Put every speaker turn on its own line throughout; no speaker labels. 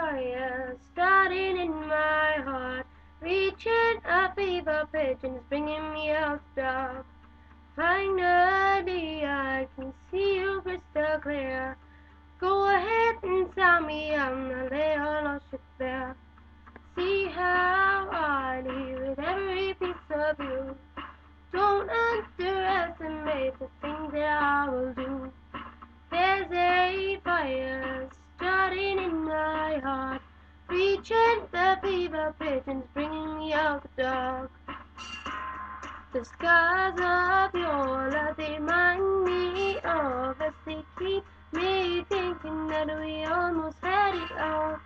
fire starting in my heart, reaching a fever pitch and it's bringing me out dark. Finally, I can see you crystal clear. Go ahead and tell me I'm not lay all lost ship there. See how I leave with every piece of you. Don't underestimate the things that I will do. There's a fire starting in my heart, reaching the fever pitch and bringing me out the dark. The scars of your love, they remind me of us. They keep me thinking that we almost had it all.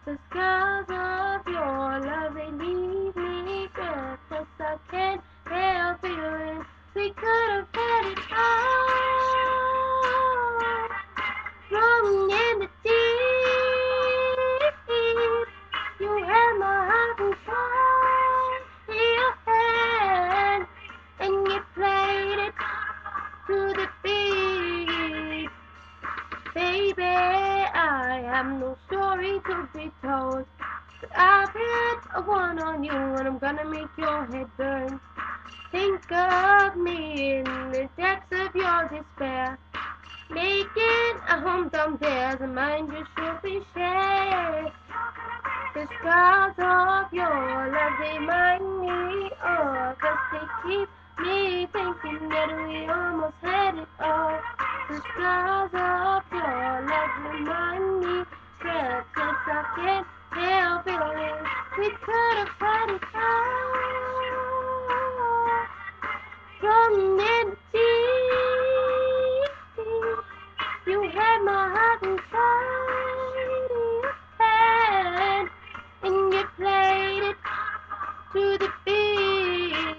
The scars of your love, they leave me breathless. I can't help feeling we could have had it all. Rolling in the deep, you had my heart inside your hand, and you played it to the beat. Baby, I have no story to be told, but I've hit a one on you, and I'm gonna make your head burn. Think of me in the depths of your despair, making a home down there, the mind you should be shared. The scars of your love, they remind me of us. They keep me thinking that we almost had it all. The scars of your love remind me that I can't help feeling we could have had it all. From the deep, you had my heart inside your hand, and you played it to the beat.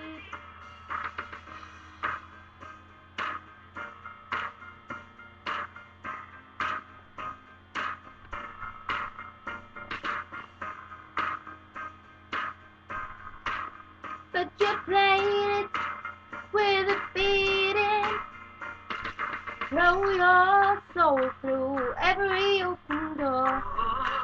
But you played it with a beating. Blow your soul through every open door.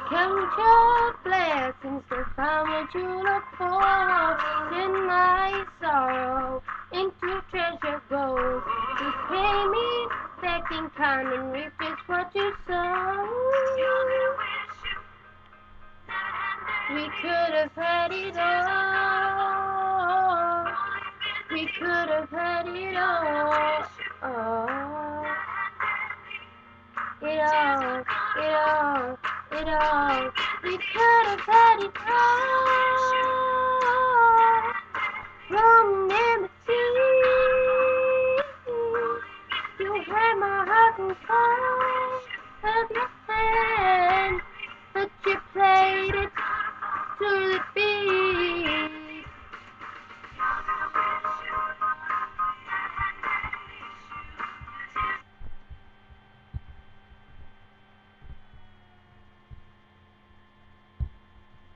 Count your blessings to find what you look for. Turn my sorrow into treasure gold. You pay me back in kind and reap just what you sow. We could have had it all. We could have had it all. It all, it all, it all. We could have had it all. From in the sea, you had my heart inside.